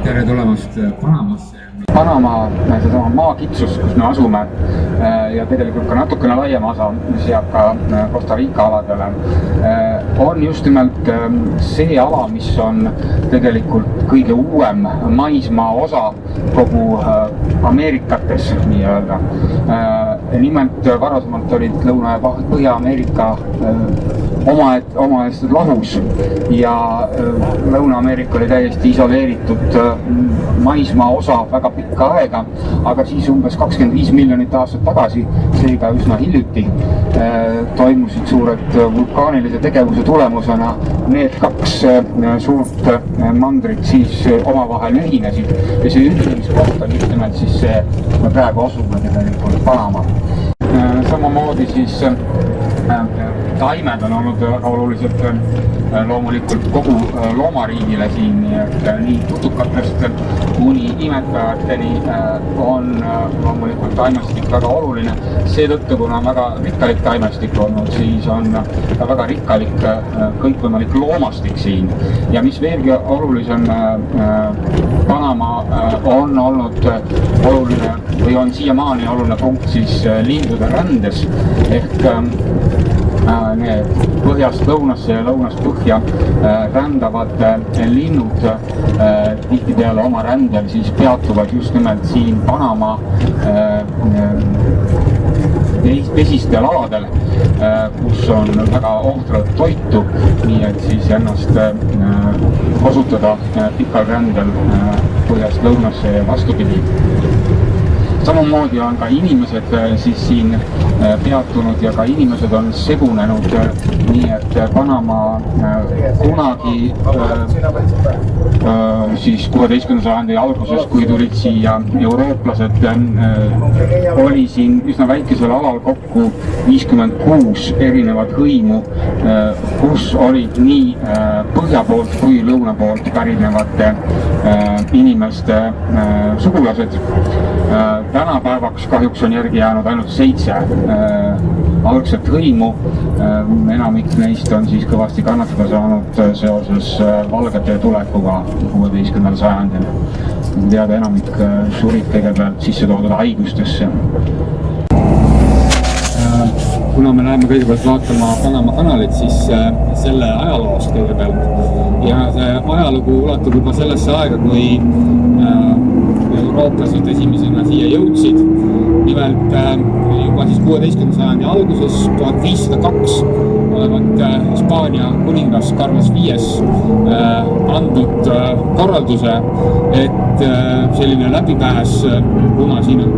tere tulemast Panamasse. Panama, seesama maakitsus, kus me asume ja tegelikult ka natukene laiem osa, mis jääb ka Costa Rica aladele, on just nimelt see ala, mis on tegelikult kõige uuem maismaa osa kogu Ameerikates nii-öelda. Nimelt varasemalt olid Lõuna- ja Põhja-Ameerika omaesed lahus ja Lõuna-Ameerika oli täiesti isoleeritud maismaa osa väga pikka aega, aga siis umbes 25 miljonit aastat tagasi, seega üsna hiljuti, toimusid suured vulkaanilise tegevuse tulemusena need kaks suurt mandrit siis omavahel ühinesid ja see ühinemiskoht on just nimelt siis see, me praegu asume tegelikult Panama. Samamoodi siis taimed on olnud väga oluliselt loomulikult kogu loomariigile siin, nii putukatest kuni imetajateni on loomulikult taimestik väga oluline. Seetõttu, kuna on väga rikkalik taimestik olnud, siis on ka väga rikkalik kõikvõimalik loomastik siin. Ja mis veelgi olulisem, Panama on olnud oluline või on siiamaani oluline punkt siis lindude rändes ehk need põhjast lõunasse ja lõunast põhja rändavad linnud tihtipeale oma rändel siis peatuvad just nimelt siin Panama vesistel aladel, kus on väga ohtralt toitu, nii et siis ennast kasutada pikal rändel põhjast lõunasse ja vastupidi. Samamoodi on ka inimesed siis siin peatunud ja ka inimesed on segunenud, nii et Panama kunagi siis 16. sajandi alguses, kui tulid siia eurooplased, oli siin üsna väikesel alal kokku 56 erinevat hõimu, kus olid nii põhja poolt kui lõuna poolt pärinevate inimeste sugulased. Tänapäevaks kahjuks on järgi jäänud ainult 7 algset hõimu. Enamik neist on siis kõvasti kannatada saanud seoses valgete tulekuga 16. sajandil. Teada enamik surid kõigepealt sisse toodud haigustesse. Kuna me läheme kõigepealt vaatama Panama kanalit, siis selle ajaloost kõigepealt. Ja see ajalugu ulatub juba sellesse aega, kui eurooplased esimesena siia jõudsid. Nimelt juba siis 16. sajandi alguses 1502 olevat Hispaania kuningas Carlos V andnud korralduse, et selline läbipääs, kuna siin on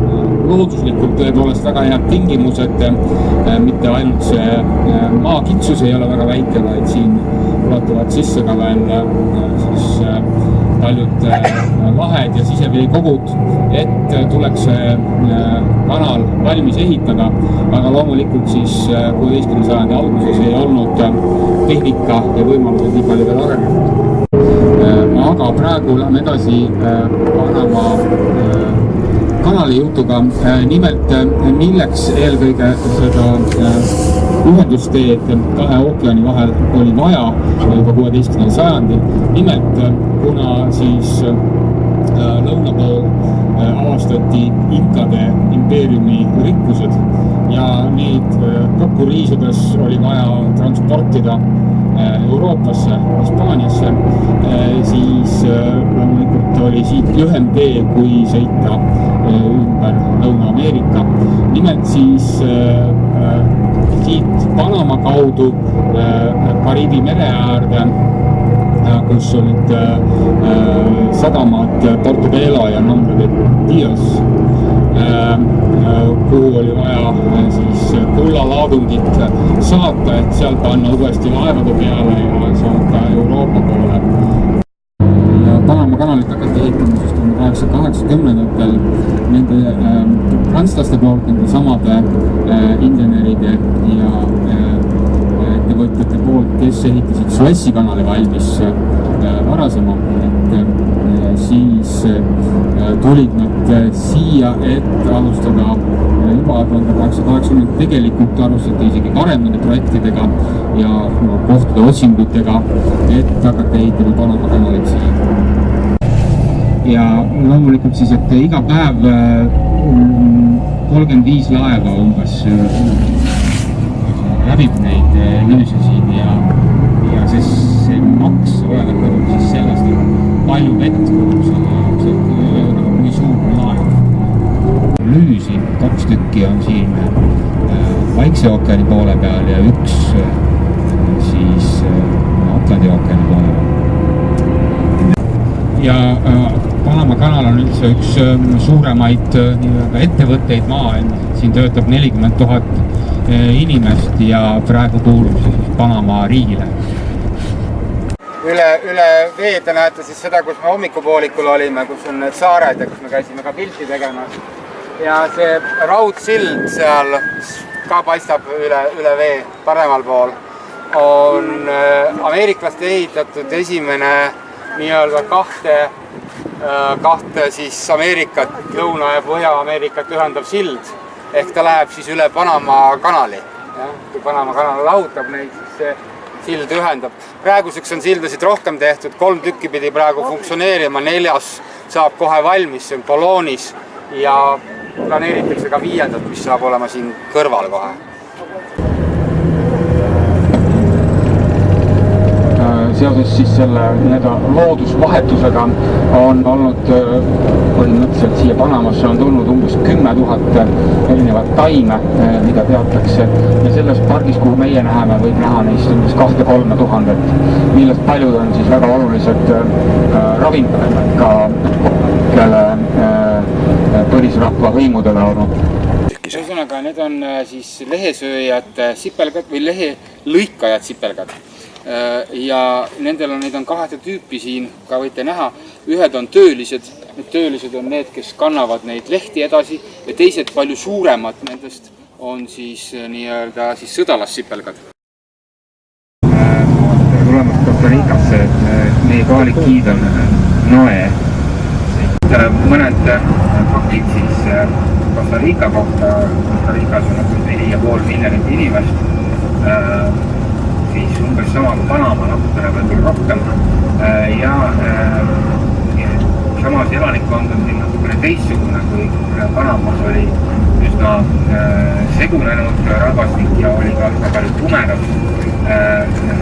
looduslikult tõepoolest väga head tingimused, mitte ainult see maakitsus ei ole väga väike, vaid siin ulatuvad sisse ka veel siis paljud vahed ja siseveekogud, et tuleks kanal valmis ehitada, aga loomulikult siis 16. sajandi alguses ei olnud tehnika ja võimalused nii palju veel arenenud. Aga praegu läheme edasi Panama kanali jutuga. Nimelt, milleks eelkõige seda ühendusteed kahe ookeani vahel oli vaja juba 16. sajandil. Nimelt, kuna siis lõuna pool avastati inkade impeeriumi rikkused ja neid kokku riisudes oli vaja transportida Euroopasse, Hispaaniasse, siis loomulikult oli siit lühem tee, kui sõita ümber Lõuna-Ameerika. Nimelt siis siit Panama kaudu Kariibi mere äärde, kus olid sadamad Portobelo ja Nombre de Dios, kuhu oli vaja siis kullalaadungit saata, et seal panna uuesti laevade peale ja saata Euroopa poole. Panama kanalit hakati ehitama siis 1880-ndatel nende prantslaste poolt, nende samade inseneride ja ettevõtjate poolt, kes ehitasid Suessi kanali valmis varasema, et siis tulid nad siia, et alustada juba 1880 tegelikult alustati isegi varem nende projektidega ja kohtade otsingutega, et hakata ehitama Panama kanalit siia. ja loomulikult siis, et iga päev 35 laeva umbes läbib neid lüüse siin ja see maks oleneb siis sellest, et palju vett kulub selle jaoks, et kui suur laev. Lüüsi 2 tükki on siin Vaikse ookeani poole peal ja 1 siis Atlandi ookeani poole peal. Ja Panama kanal on üldse üks suuremaid ettevõtteid maailmas. Siin töötab 40 000 inimest ja praegu kuulub siis Panama riigile. Üle vee te näete siis seda, kus me hommikupoolikul olime, kus on need saared ja kus me käisime ka pilti tegemas. Ja see raudsild seal ka paistab üle vee paremal pool on ameeriklaste ehitatud esimene nii-öelda kahte siis Ameerikat, Lõuna- ja Põhja-Ameerikat ühendav sild. Ehk ta läheb siis üle Panama kanali. Kui Panama kanal lahutab neid, siis see sild ühendab. Praeguseks on sildasid rohkem tehtud, 3 tükki pidi praegu funktsioneerima, 4. saab kohe valmis, see on Bolognis ja planeeritakse ka 5., mis saab olema siin kõrval kohe. Seoses siis selle loodusvahetusega on olnud põhimõtteliselt siia Panamasse on tulnud umbes 10 000 erinevat taime, mida teatakse. Ja selles pargis, kuhu meie näeme, võib näha neist umbes 2-3 000, millest paljud on siis väga olulised ravimtaimed ka kelle põlisrahva hõimudele olnud. Ühesõnaga, need on siis lehesööjad sipelgad või lehelõikajad sipelgad. Ja neid on 2 tüüpi siin, ka võite näha. Ühed on töölised, need töölised on need, kes kannavad neid lehti edasi ja teised palju suuremad nendest on siis nii-öelda siis sõdalassipelgad. Tulemast Costa Ricasse, meie kohalik giid on Noe. Mõned faktid siis Costa Rica kohta. Costa Ricas on 4,5 miljonit inimest. Siis umbes sama kui Panama, natukene võib-olla rohkem ja samas elanikkond on siin natukene teistsugune, kui Panamas oli üsna segunenud rahvastik ja oli ka palju tumedat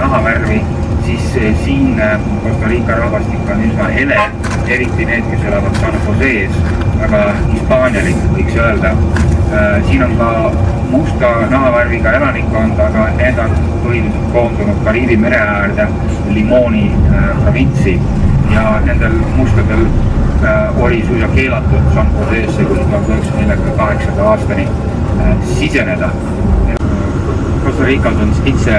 nahavärvi, siis siin Costa Rica rahvastik on üsna hele, eriti need, kes elavad San Jose's, väga hispaanialik võiks öelda. Siin on ka musta nahavärviga elanikkond, aga need on põhiliselt koondunud Kariibi mere äärde Limoni provintsi ja nendel mustadel oli suisa keelatud San Jose'sse kuni 1948. aastani siseneda. Costa Ricas on Spitze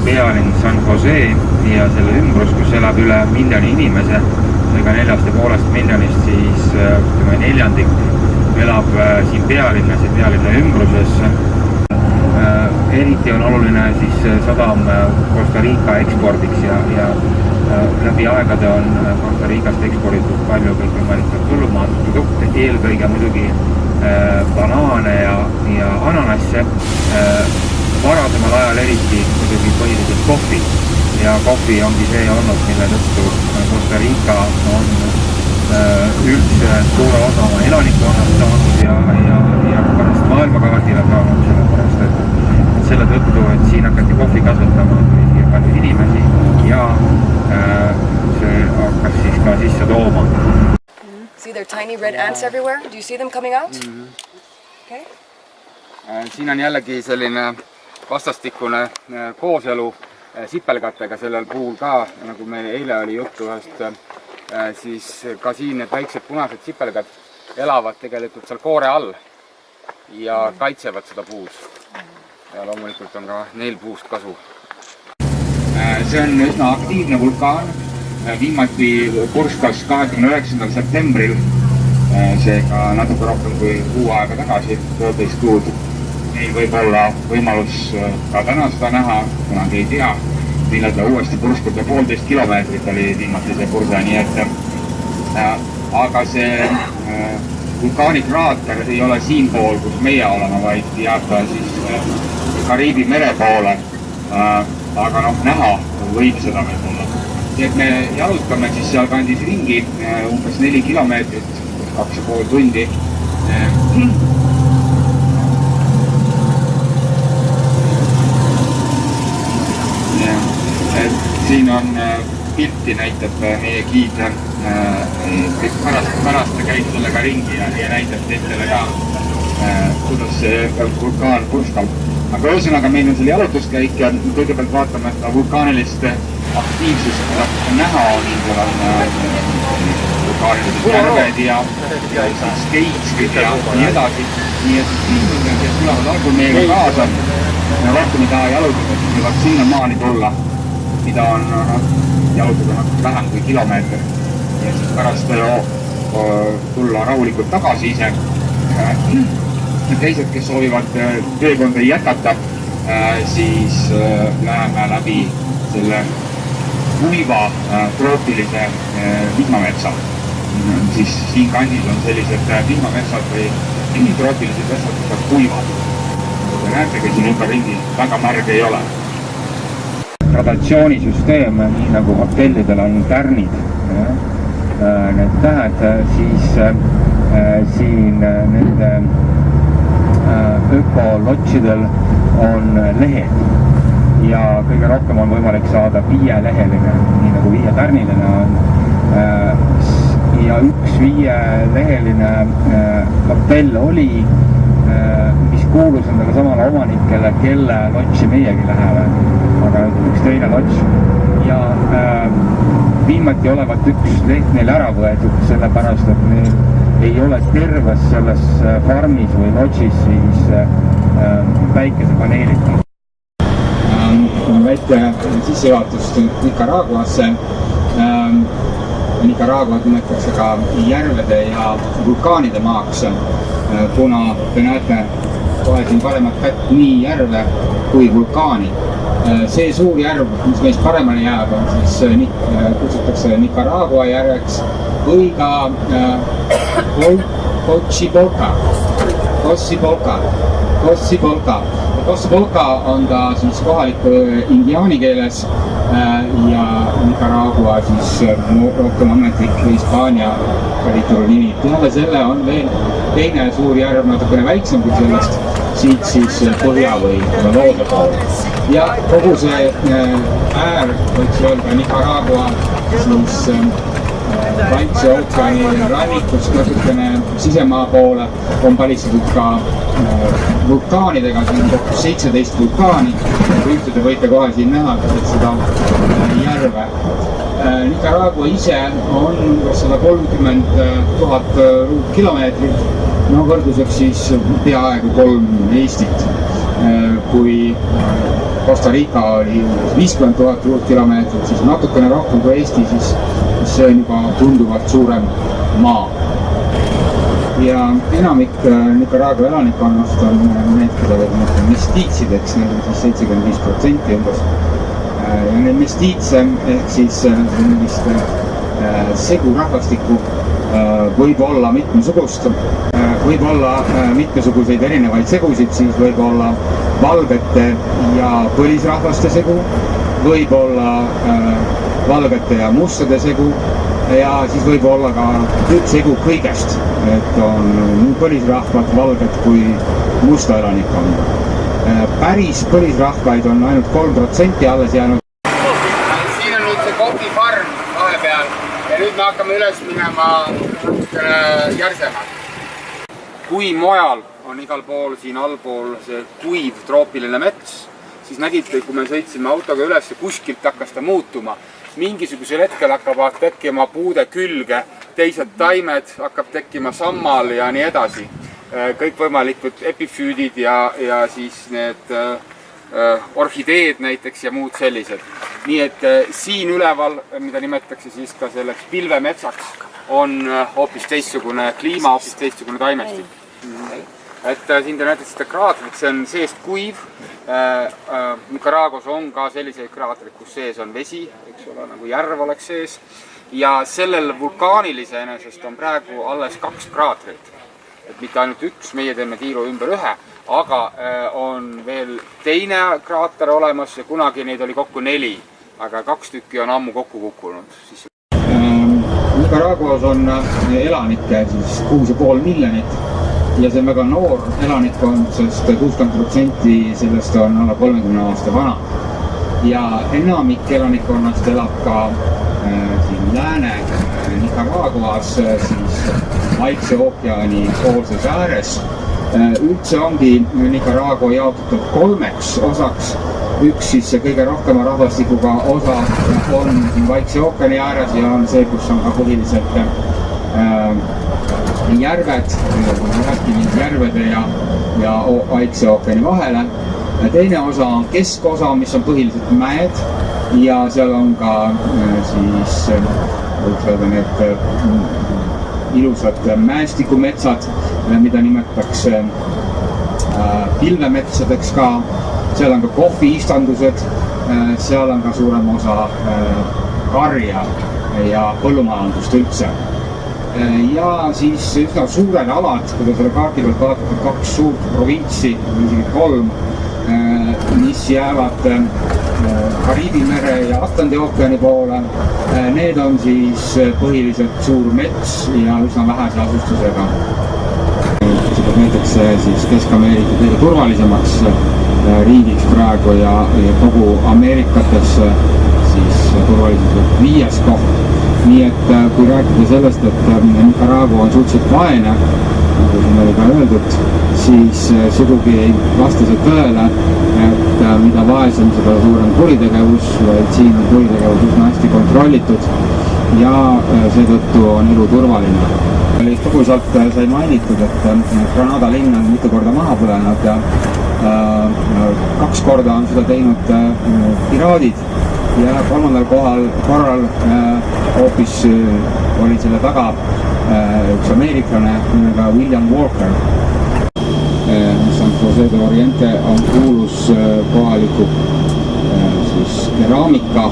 pealinn San Jose ja selle ümbrus, kus elab üle 1 miljoni inimese või ka 4,5 miljonist, siis 1/4 elab siin pealinnas ja pealinna ümbruses. Eriti on oluline siis sadam Costa Rica ekspordiks ja läbi aegade on Costa Ricast eksporditud palju kõikvõimalikke põllumajandusprodukte, eelkõige muidugi banaane ja ananasse. Varasemal ajal eriti muidugi põhiliselt kohvi ja kohvi ongi see olnud, mille tõttu Costa Rica on üldse suure osa oma elanikkonnast saanud ja pärast maailmakaardile saanud, sellepärast et selle tõttu, et siin hakati kohvi kasvatama siia palju inimesi ja see hakkas siis ka sisse tooma. See there tiny red ants everywhere? Do you see them coming out? Okay. Siin on jällegi selline vastastikune kooselu sipelgatega sellel puhul ka, nagu meil eile oli juttu ühest, siis ka siin need väiksed punased sipelgad elavad tegelikult seal koore all ja kaitsevad seda puud. Ja loomulikult on ka neil puust kasu. See on üsna aktiivne vulkaan. Viimati purskas 29. septembril, seega natuke rohkem kui kuu aega tagasi, 12 kuud. Meil võib olla võimalus ka täna seda näha, kunagi ei tea, millal ta uuesti purskub ja 1,5 kilomeetrit oli viimati see purse, nii et aga see vulkaanikraater ei ole siinpool, kus meie oleme, vaid jääb siis Kariibi mere poole, aga näha võib seda võib olla. nii et me jalutame siis seal kandis ringi umbes 4 kilomeetrit, 2,5 tundi. Siin on pilti näitab meie giid, pärast käib sellega ringi ja näitab teistele ka, kuidas see vulkaan purskab. Aga ühesõnaga meil on selle jalutuskäik ja kõigepealt vaatame seda vulkaanilist aktiivsust, mida näha on, seal on vulkaanilised järved ja skeitskid ja nii edasi. Nii et inimesed, kes tulevad algul meiega kaasa ja rohkem ei taha jalutada, siis võivad sinna maani tulla, mida on jalutada vähem kui kilomeeter ja siis pärast tulla rahulikult tagasi ise. Teised, kes soovivad teekonda jätkata, siis läheme läbi selle kuiva troopilise vihmametsa. Siis siin kandis on sellised vihmametsad või troopilised metsad, mis on kuivad. Te näetegi siin ümber ringi, väga märg ei ole. Gradatsioonisüsteem, nii nagu hotellidel on tärnid, need tähed, siis siin nende ökolotšidel on lehed ja kõige rohkem on võimalik saada 5-leheline, nii nagu 5-tärniline on. Ja üks 5-leheline hotell oli, mis kuulus endaga samale omanikele, kelle lotši meiegi läheme, aga üks teine lotš. Ja viimati olevat üks leht neil ära võetud, sellepärast, et neil ei ole terves selles farmis või lotšis siis päikesepaneelid. Väike sissejuhatust Nicaraguasse. Nicaraguat nimetatakse ka järvede ja vulkaanide maaks, kuna te näete kohe siin paremat kätt nii järve kui vulkaani. See suur järv, mis meist paremale jääb, on siis kutsutakse Nicaragua järveks või ka Cossibolca on ta siis kohaliku indiaani keeles ja Nicaragua siis rohkem ametlik Hispaania päritolu nimi. Peale selle on veel teine suur järv, natukene väiksem kui sellest, siit siis põhja või loode pool. Ja kogu see äär, võiks öelda Nicaragua, siis Vaikse ookeani rannikust natukene sisemaa poole on palistatud ka vulkaanidega, siin on kokku 17 vulkaani. Ühte te võite kohe siin näha, et seda järve. Nicaragua ise on 130 000 ruutkilomeetrit, no võrdluseks siis peaaegu 3 Eestit. Kui Costa Rica oli 50 000 ruutkilomeetrit, siis natukene rohkem kui Eesti, siis see on juba tunduvalt suurem maa. Ja enamik Nicaragua elanikkonnast on need, keda võib mõtlema mestiitsideks, need on siis 75% umbes. Ja need mestiitse ehk siis sellist segurahvastikku võib olla mitmesugust. Võib olla mitmesuguseid erinevaid segusid, siis võib olla valgete ja põlisrahvaste segu, võib olla valgete ja mustade segu ja siis võib olla ka segu kõigest, et on nii põlisrahvad, valged kui musta elanikkonda. Päris põlisrahvaid on ainult 3% alles jäänud. Siin on nüüd see kohvifarm vahepeal ja nüüd me hakkame üles minema järsemalt. Kui mojal on igal pool siin allpool see kuiv troopiline mets, siis nägite, kui me sõitsime autoga üles ja kuskilt hakkas ta muutuma. Mingisugusel hetkel hakkavad tekkima puude külge, teised taimed hakkab tekkima sammal ja nii edasi. Kõikvõimalikud epifüüdid ja siis need orhideed näiteks ja muud sellised. Nii et siin üleval, mida nimetatakse siis ka selleks pilvemetsaks, on hoopis teistsugune kliima, hoopis teistsugune taimestik. Et siin te näete seda kraatrit, see on seest kuiv. Nicaraguas on ka selliseid kraatreid, kus sees on vesi, eks ole, nagu järv oleks sees. Ja sellel vulkaanilise enesest on praegu alles 2 kraatrit. Et mitte ainult üks, meie teeme tiiru ümber 1, aga on veel teine kraater olemas ja kunagi neid oli kokku 4. aga 2 tükki on ammu kokku kukkunud. Nicaraguas on elanikke siis 6,5 miljonit ja see on väga noor elanikkond, sest 60% sellest on alla 30 aasta vana. Ja enamik elanikkonnast elab ka siin lääne Nicaraguas, siis Vaikse ookeani poolses ääres. Üldse ongi Nicaragua jaotatud 3 osaks. Üks siis kõige rohkema rahvastikuga osa on siin Vaikse ookeani ääres ja on see, kus on ka põhiliselt järved, järvede ja Vaikse ookeani vahele. Teine osa on keskosa, mis on põhiliselt mäed ja seal on ka siis võiks öelda need ilusad mäestikumetsad, mida nimetatakse pilvemetsadeks ka. Seal on ka kohviistandused, seal on ka suurem osa karja ja põllumajandust üldse. Ja siis üsna suured alad, kui te selle kaardi pealt vaatate, 2 suurt provintsi, isegi 3, mis jäävad Kariibi mere ja Atlandi ookeani poole. Need on siis põhiliselt suur mets ja üsna vähese asustusega. Seda peetakse siis Kesk-Ameerika kõige turvalisemaks riigiks praegu ja kogu Ameerikates siis turvaliselt 5. koht. Nii et kui rääkida sellest, et Nicaragua on suhteliselt vaene, nagu siin oli ka öeldud, siis sugugi ei vasta see tõele, et mida vaesem, seda suurem kuritegevus, vaid siin on kuritegevus üsna hästi kontrollitud ja seetõttu on elu turvaline. Põgusalt sai mainitud, et Granada linn on mitu korda maha põlenud ja 2 korda on seda teinud piraadid ja 3. korral hoopis oli selle taga üks ameeriklane nimega William Walker, San Jose de Oriente on kuulus kohaliku siis keraamika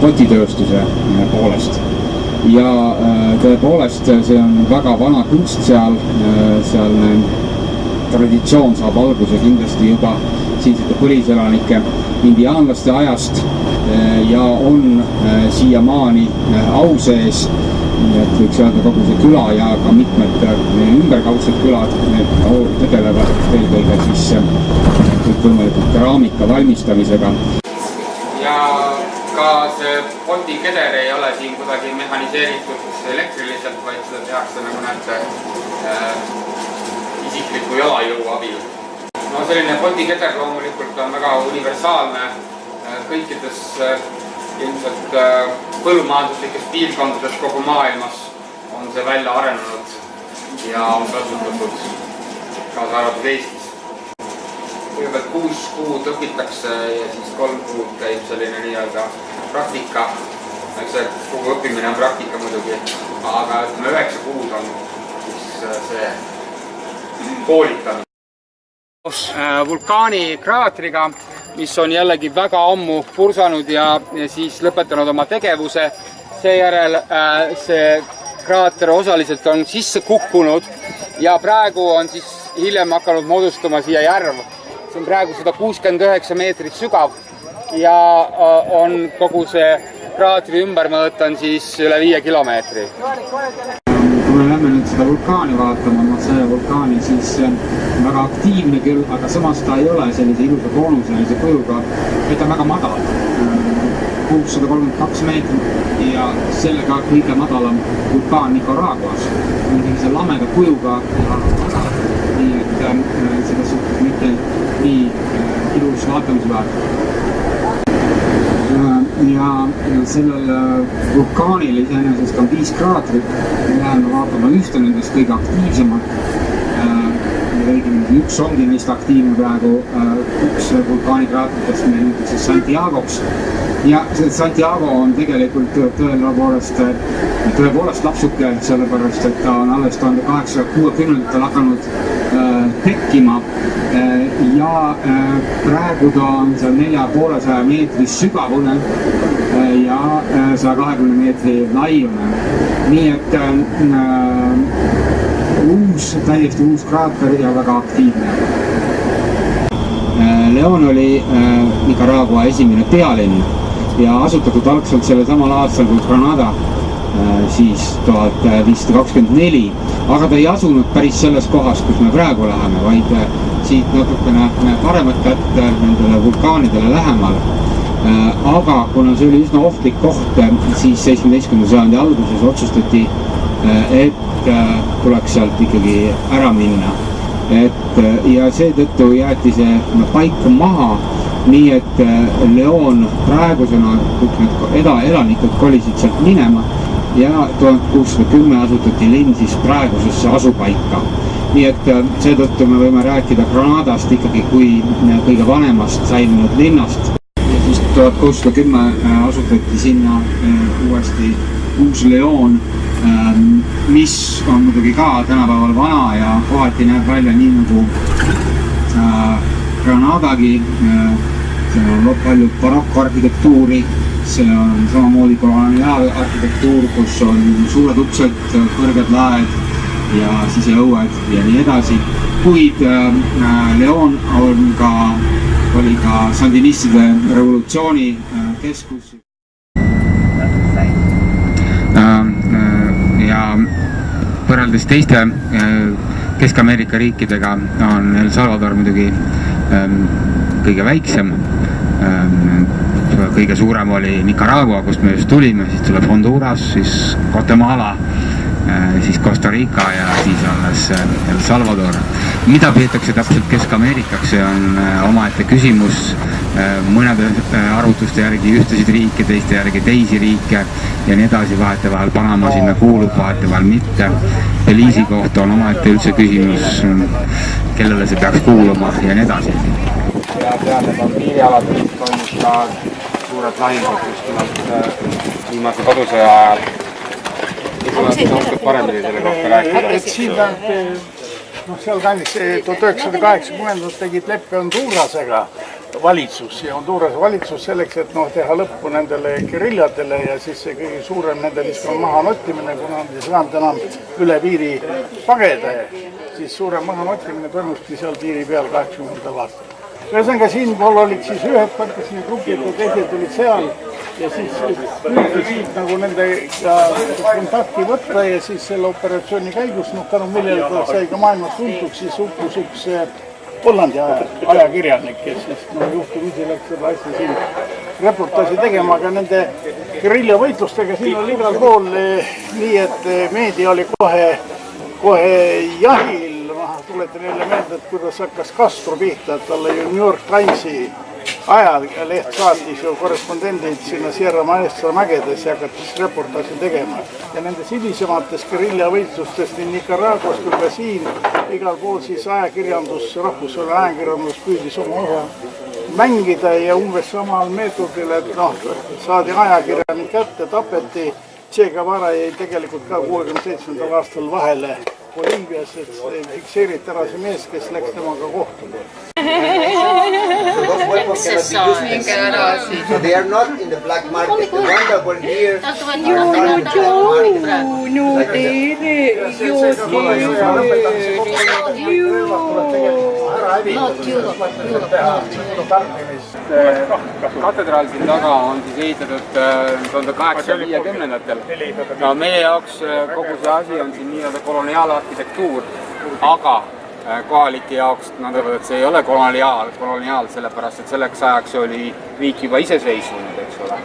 potitööstuse poolest. Ja tõepoolest see on väga vana kunst sealne traditsioon saab alguse kindlasti juba siinsete põliselanike indiaanlaste ajast ja on siiamaani au sees, et võiks öelda kogu see küla ja ka mitmed ümberkaudsed külad tegelevad eelkõige siis kõikvõimalikult keraamika valmistamisega. Ja ka see potikeder ei ole siin kuidagi mehaniseeritud elektriliselt, vaid seda tehakse, nagu näete, isikliku jalajõu abil. No selline potikeder loomulikult on väga universaalne kõikides ilmselt põllumajanduslikes piirkondades kogu maailmas on see välja arenenud ja on kasutatud kaasa arvatud Eestis. Kõigepealt 6 kuud õpitakse ja siis 3 kuud käib selline nii-öelda praktika. See kogu õppimine on praktika muidugi, aga 9 kuud on siis see koolitamine. Vulkaani kraatriga, mis on jällegi väga ammu pursanud ja siis lõpetanud oma tegevuse. Seejärel see kraater osaliselt on sisse kukkunud ja praegu on siis hiljem hakanud moodustuma siia järv. See on praegu 169 meetrit sügav ja on kogu see kraatri ümbermõõt on siis üle 5 kilomeetri. Kui me lähme nüüd seda vulkaani vaatama, see vulkaani siis väga aktiivne küll, aga samas ta ei ole sellise ilusa koonuselise kujuga, et ta on väga madal. 632 meetrit ja sellega kõige madalam vulkaan Nicaraguas. See lameda kujuga ja madal, nii et selles suhtes mitte nii ilus vaatamisväärne. Ja sellel vulkaanil iseenesest on 5 kraatrit. Me läheme vaatama ühte nendest kõige aktiivsemalt. Õigemini üks ongi neist aktiivne praegu. Üks vulkaanikraatritest meil nüüd Santiagoks. Ja see Santiago on tegelikult tõepoolest lapsuke, sellepärast, et ta on alles 1860 hakanud tekkima ja praegu ta on seal 450 meetri sügavune ja 120 meetri laiune. Nii et täiesti uus kraater ja väga aktiivne. León oli Nicaragua esimene pealinn ja asutatud algselt selle samal aastal kui Granada, siis 1524, aga ta ei asunud päris selles kohas, kus me praegu läheme, vaid siit natukene paremat kätt nendele vulkaanidele lähemal. Aga kuna see oli üsna ohtlik koht, siis 17. sajandi alguses otsustati, et tuleks sealt ikkagi ära minna. Ja seetõttu jäeti see paika maha, nii et Leon praegusena kõik need elanikud kolisid sealt minema ja 1610 asutati linn siis praegusesse asupaika. Nii et seetõttu me võime rääkida Granadast ikkagi kui kõige vanemast säilinud linnast. Ja siis 1610 asutati sinna uuesti uus Leon, mis on muidugi ka tänapäeval vana ja kohati näeb välja nii nagu Granadagi. See on palju barokkoarhitektuuri, see on samamoodi koloniaalarhitektuur, kus on suured uksed, kõrged laed ja siseõued ja nii edasi. Kuid Leon oli ka sandinistide revolutsiooni keskus. Ja võrreldes teiste Kesk-Ameerika riikidega on El Salvador muidugi kõige väiksem. Kõige suurem oli Nicaragua, kust me just tulime, siis tuleb Honduras, siis Guatemala, siis Costa Rica ja siis alles El Salvador. Mida peetakse täpselt Kesk-Ameerikaks, see on omaette küsimus. Mõnede arvutuste järgi ühtesid riike, teiste järgi teisi riike ja nii edasi, vahetevahel Panama sinna kuulub, vahetevahel mitte. Belize'i kohta on omaette üldse küsimus, kellele see peaks kuuluma ja nii edasi. Ja peale on piirialadest toimus ka suured lahingud just nimelt viimase kodusõja ajal. Oskad paremini selle kohta rääkida? Seal kandis 1980 tegid leppe Hondurasega valitsus ja Hondurase valitsus selleks, et teha lõppu nendele geriljadele ja siis see kõige suurem nende maha nottimine, kuna nad ei saanud enam üle piiri pageda, siis suurem maha nottimine toimuski seal piiri peal 80. aastal. Ühesõnaga siinpool olid siis ühed partisangrupid ja teised olid seal ja siis püüdsid nagu nendega kontakti võtta ja siis selle operatsiooni käigus, tänu millele ta sai ka maailmas tuntuks, siis uppus üks Hollandi ajakirjanik, kes siis juhtumisi läks seda asja siin reportaaži tegema, aga nende geriljavõitlustega siin oli igal pool nii, et meedia oli kohe jahil. Tuletan jälle meelde, et kuidas hakkas Castro pihta, et talle ju New York Timesi ajaleht saatis ju korrespondendid sinna Sierra Maestra mägedes ja hakkas reportaaži tegema. Ja nendes hilisemates geriljavõitlustest nii Nicaraguas kui ka siin igal pool siis ajakirjandus, rahvusvaheline ajakirjandus püüdis oma osa mängida ja umbes samal meetodil, et saadi ajakirjanik kätte, tapeti. Che Guevara jäi tegelikult ka 67. aastal vahele Bolívias, et fikseeriti ära see mees, kes läks temaga kohtuma. So they are not in the black market. The one that were here katedraal siin taga on siis ehitatud 1850-ndatel. No meie jaoks kogu see asi on siin nii-öelda koloniaalarhitektuur, aga kohalike jaoks nad öelvad, et see ei ole koloniaal, sellepärast et selleks ajaks oli riik juba iseseisvunud, eks ole.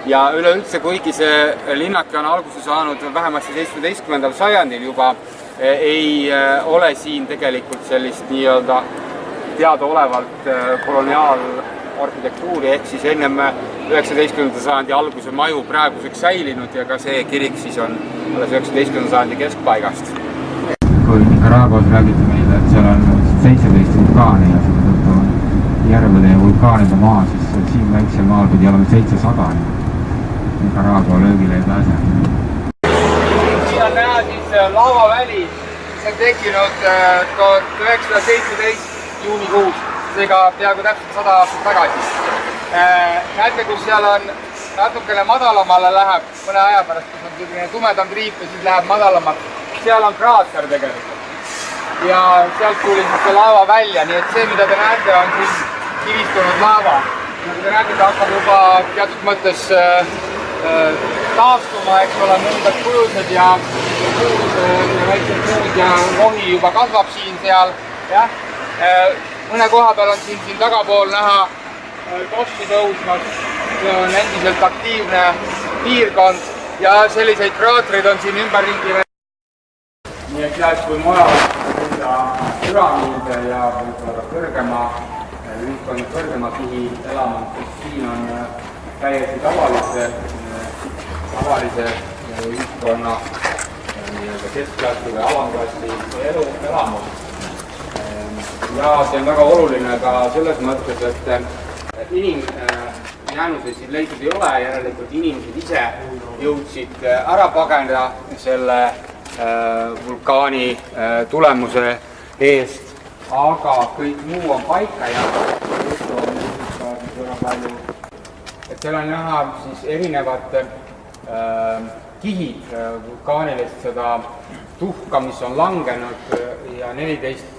Ja üleüldse, kuigi see linnake on alguse saanud vähemasti 17. sajandil juba, ei ole siin tegelikult sellist nii-öelda teadaolevalt koloniaalarhitektuuri, ehk siis ennem 19. sajandi alguse maju praeguseks säilinud ja ka see kirik siis on alles 19. sajandi keskpaigast. Kui Nicaraguas räägiti meile, et seal on 17 vulkaani ja selle tõttu on järvede ja vulkaanide maa, siis siin väiksel maal pidi olema 700. Nicaragua löögile ei pääse. Siin on näha siis laavaväli, mis on tekkinud 1917 juunikuus, seega peaaegu täpselt 100 aastat tagasi. Näete, kus seal on natukene madalamale läheb mõne aja pärast, kus on tumedam triip ja siis läheb madalamalt. Seal on kraater tegelikult ja sealt tuli siis see laava välja, nii et see, mida te näete, on siis kivistunud laava. nagu te näete, ta hakkab juba teatud mõttes taastuma, eks ole, mõningad kujused ja väiksed puud ja rohi juba kasvab siin-seal, jah. Mõne koha peal on siin tagapool näha tossi tõusmas, see on endiselt aktiivne piirkond ja selliseid kraatreid on siin ümberringi veel. Nii et jah, kui mujal püramiide ja võib-olla kõrgema kihi elama, siis siin on täiesti tavalise ühiskonna keskklassi või alamklassi elamus. Ja see on väga oluline ka selles mõttes, et inimjäänuseid siin leitud ei ole, järelikult inimesed ise jõudsid ära pageneda selle vulkaani tulemuse eest, aga kõik muu on paika ja et seal on näha siis erinevad kihid vulkaanilist seda tuhka, mis on langenud ja 15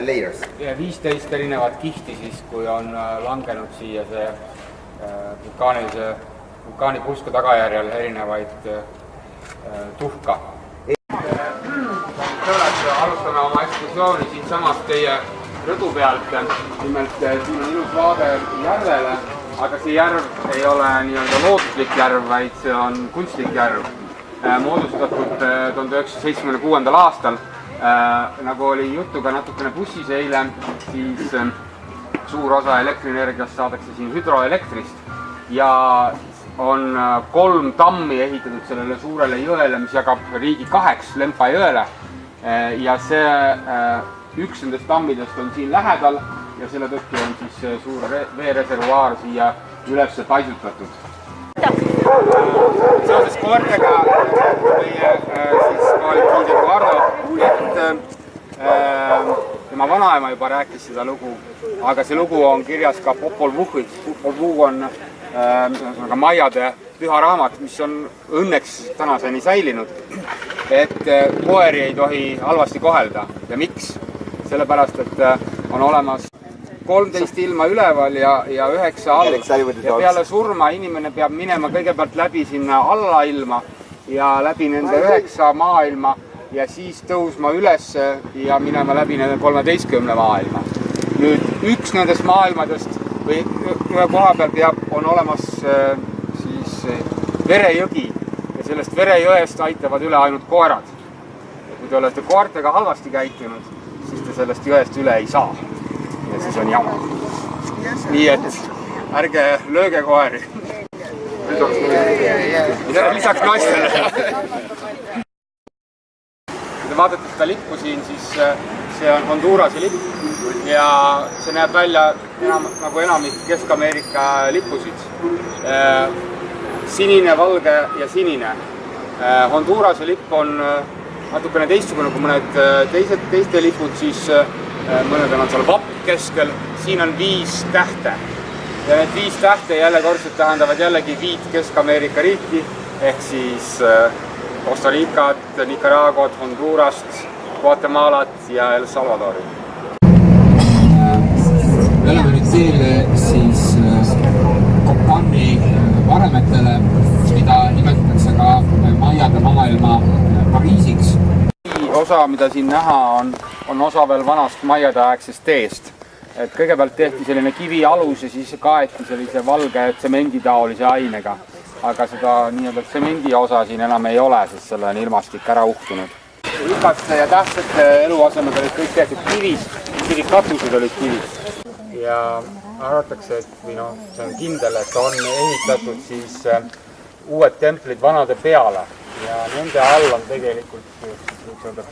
layers. Ja 15 erinevat kihti siis, kui on langenud siia see vulkaanipulsku tagajärjel erinevaid tuhka. Alustame oma ekskursiooni siinsamast teie rõdu pealt. Nimelt siin on ilus vaade järvele, aga see järv ei ole nii-öelda looduslik järv, vaid see on kunstlik järv. Moodustatud 1976. aastal. Nagu oli juttu ka natukene bussis eile, siis suur osa elektrienergiast saadakse siin hüdroelektrist ja on 3 tammi ehitatud sellele suurele jõele, mis jagab riigi 2 Lempa jõele ja see üks nendest tammidest on siin lähedal ja selle tõttu on siis suur veereservuaar siia üles paisutatud. Seoses koertega meie kohalik giid Eduardo, et tema vanaema juba rääkis seda lugu, aga see lugu on kirjas ka Popol Vuhis. Popol Vuh on maiade püha raamat, mis on õnneks tänaseni säilinud, et koeri ei tohi halvasti kohelda. Ja miks? Sellepärast, et on olemas 13 ilma üleval ja 9 all. Ja peale surma inimene peab minema kõigepealt läbi sinna allailma ja läbi nende 9 maailma ja siis tõusma üles ja minema läbi nende 13 maailma. Nüüd üks nendest maailmadest või ühe koha peal on olemas siis verejõgi ja sellest verejõest aitavad üle ainult koerad. Ja kui te olete koertega halvasti käitunud, siis te sellest jõest üle ei saa. Ja siis on jama. Nii et ärge lööge koeri. Lisaks naistele. Kui te vaatate seda lippu siin, siis see on Hondurase lipp ja see näeb välja nagu enamik Kesk-Ameerika lippusid. Sinine, valge ja sinine. Hondurase lipp on natukene teistsugune kui mõned teiste lipud, siis mõned on seal vapp keskel, siin on 5 tähte. Ja need 5 tähte jällekordselt tähendavad jällegi 5 Kesk-Ameerika riiki, ehk siis Costa Ricat, Nicaraguat, Hondurast, Guatemalat ja El Salvadori. Me oleme nüüd teel siis Copani varemetele, mida nimetatakse ka maiade maailma Pariisiks. Osa, mida siin näha on osa veel vanast maiadeaegsest teest. Et kõigepealt tehti selline kivi alus ja siis kaeti sellise valge tsemenditaolise ainega. Aga seda nii-öelda tsemendi osa siin enam ei ole, sest selle on ilmastik ära uhtunud. Rikaste ja tähtsate eluasemed olid kõik tehtud kivist, isegi katused olid kivist. Ja arvatakse, et see on kindel, et on ehitatud siis uued templid vanade peale. Ja nende all on tegelikult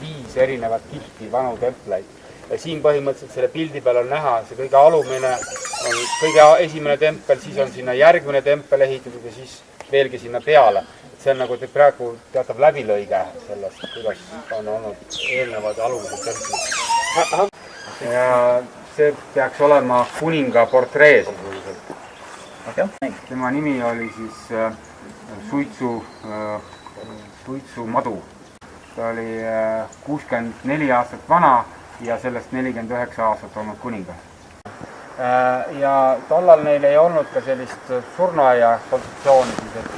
5 erinevat kihti vanu templeid. Ja siin põhimõtteliselt selle pildi peal on näha, see kõige alumine on kõige esimene tempel, siis on sinna järgmine tempel ehitatud ja siis veelgi sinna peale. See on nagu praegu teatav läbilõige sellest, kuidas on olnud eelnevad alumised templid. Ja see peaks olema kuninga portree. Tema nimi oli siis Suitsumadu. Ta oli 64 aastat vana ja sellest 49 aastat olnud kuningas. ja tollal neil ei olnud ka sellist surnuaia kontseptsiooni, siis et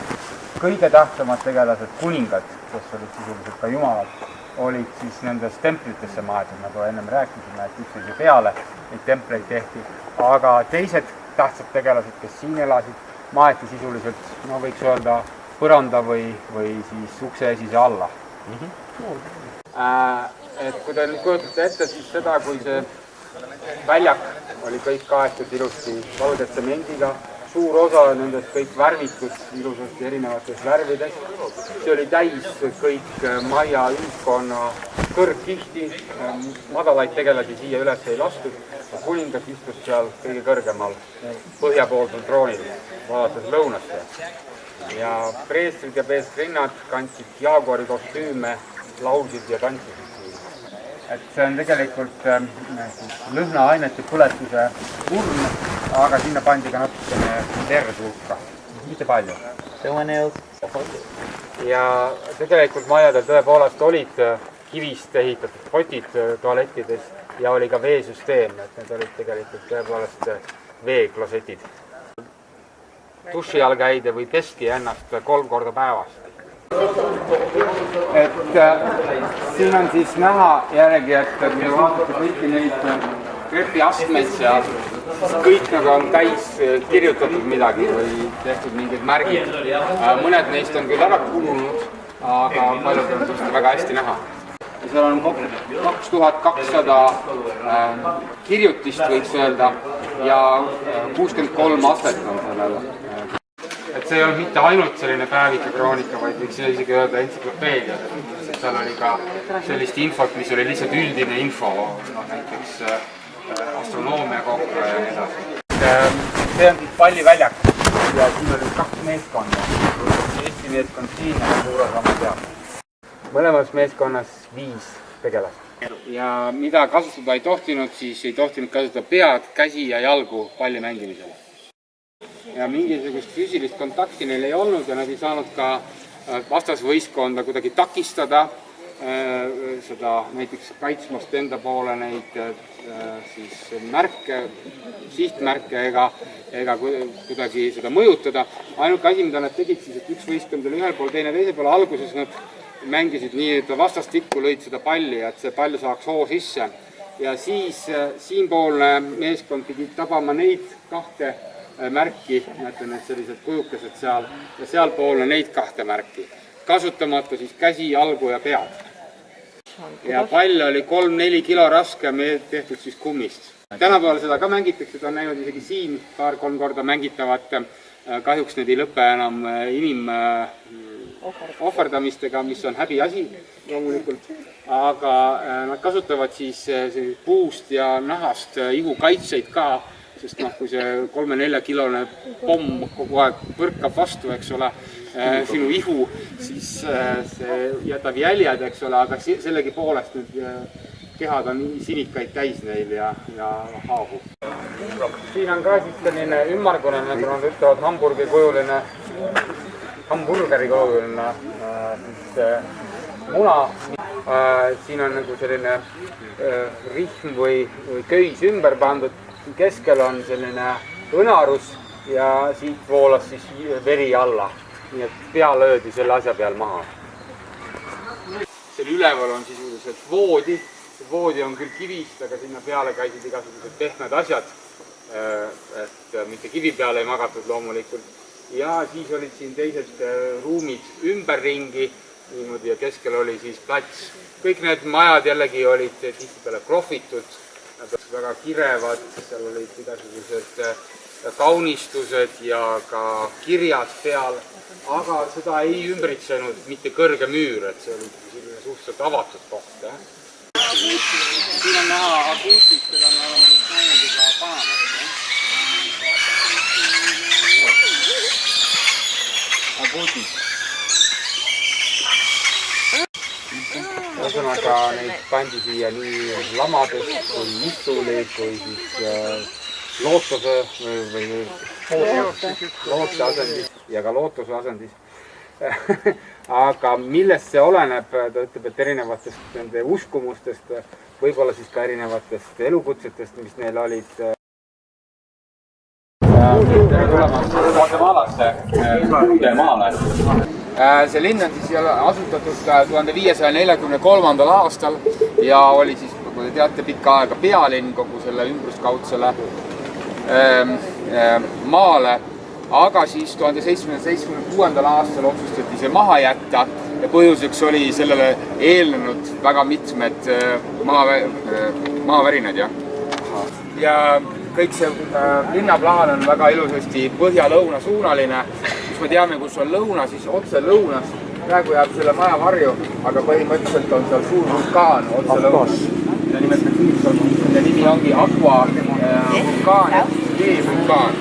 kõige tähtsamad tegelased, kuningad, kes olid sisuliselt ka jumalad, olid siis nendes templitesse maetud, nagu ennem rääkisime, et üksteise peale neid templeid tehti, aga teised tähtsad tegelased, kes siin elasid, maeti sisuliselt, no võiks öelda, põranda või siis ukse esise alla. Et kui te nüüd kujutate ette siis seda, kui see väljak oli kõik kaetud ilusti valge tsemendiga, suur osa nendest kõik värvitud ilusasti erinevates värvides. See oli täis kõik maja ühiskonna kõrgkihti, madalaid tegelasi siia üles ei lastud. Kuningas istus seal kõige kõrgemal põhjapoolsel troonil, vaadates lõunasse. Ja preestrid ja preestrinnad kandsid jaaguari kostüüme, laulsid ja tantsisid siin. Et see on tegelikult lõhnaainete põletuse urn, aga sinna pandi ka natukene verd hulka, mitte palju. Ja tegelikult majadel tõepoolest olid kivist ehitatud potid tualettides ja oli ka veesüsteem, et need olid tegelikult tõepoolest veeklosetid. Duši all käidi või peski ennast 3 korda päevas. Et siin on siis näha jällegi, et kui te vaatate kõiki neid trepiastmeid seal, siis kõik nagu on täis kirjutatud midagi või tehtud mingid märgid. Mõned neist on küll ära kulunud, aga paljud on tõesti väga hästi näha. Ja seal on 2200 kirjutist, võiks öelda, ja 63 astet on sellel. Et see ei olnud mitte ainult selline päevikakroonika, vaid võiks isegi öelda entsüklopeedia. Seal oli ka sellist infot, mis oli lihtsalt üldine info, näiteks astronoomia kohta ja nii edasi. See on siis palliväljak ja siin oli 2 meeskonda. Eesti meeskond siin ja Suursamme peal. Mõlemas meeskonnas 5 tegelast. Ja mida kasutada ei tohtinud, siis ei tohtinud kasutada pead, käsi ja jalgu palli mängimisel. Ja mingisugust füüsilist kontakti neil ei olnud ja nad ei saanud ka vastasvõistkonda kuidagi takistada, seda näiteks kaitsmast enda poole neid siis märke, sihtmärke ega kuidagi seda mõjutada. Ainuke asi, mida nad tegid siis, et üks võistkond oli ühel pool, teine teisel pool, alguses nad mängisid nii, et vastastikku lõid seda palli, et see pall saaks hoo sisse. Ja siis siinpoolne meeskond pidi tabama neid 2 märki, näete need sellised kujukesed seal, ja sealpoolne neid 2 märki, kasutamata siis käsi, jalgu ja pead. Ja pall oli 3-4 kilo raskem, tehtud siis kummist. Tänapäeval seda ka mängitakse, ta on näinud isegi siin 2-3 korda mängitavat, kahjuks need ei lõpe enam ohverdamistega, mis on häbiasi loomulikult, aga nad kasutavad siis puust ja nahast ihukaitseid ka, sest kui see 3-4 kilone pomm kogu aeg põrkab vastu, eks ole, sinu ihu, siis see jätab jäljed, eks ole, aga sellegi poolest need kehad on sinikaid täis neil ja haavu. Siin on ka siis selline ümmargune, nagu nad ütlevad, hamburgeri kujuline muna. Siin on nagu selline rihm või köis ümber pandud. Keskel on selline õnarus ja siit voolas siis veri alla, nii et pea löödi selle asja peal maha. Selle üleval on sisuliselt voodi, see voodi on küll kivist, aga sinna peale käisid igasugused pehmed asjad, et mitte kivi peale ei magatud loomulikult. Ja siis olid siin teised ruumid ümberringi niimoodi ja keskel oli siis plats. Kõik need majad jällegi olid tihtipeale krohvitud. Nad olid väga kirevad, seal olid igasugused kaunistused ja ka kirjad peal, aga seda ei ümbritsenud mitte kõrge müür, et see oli selline suhteliselt avatud koht. Siin on näha aguutit, seda me oleme näinud juba Panamas. Aguutit. Ühesõnaga neid pandi siia nii lamadest kui istuli kui siis lootuse või lootuse asendis ja ka lootuse asendis. Aga millest see oleneb, ta ütleb, et erinevatest nende uskumustest, võib-olla siis ka erinevatest elukutsetest, mis neil olid. tere tulemast Guatemalasse, Guatemaale. See linn on siis asutatud 1543. aastal ja oli siis, nagu te teate, pikka aega pealinn kogu selle ümbruskaudsele maale. Aga siis 1776. aastal otsustati see maha jätta ja põhjuseks oli sellele eelnenud väga mitmed maavärinad. Ja kõik see linnaplaan on väga ilusasti põhja-lõuna suunaline. Kus me teame, kus on lõuna, siis otse lõunas. Praegu jääb selle maja varju, aga põhimõtteliselt on seal suur vulkaan otse lõunas. Ja nimi ongi Aqua vulkaan, veevulkaan.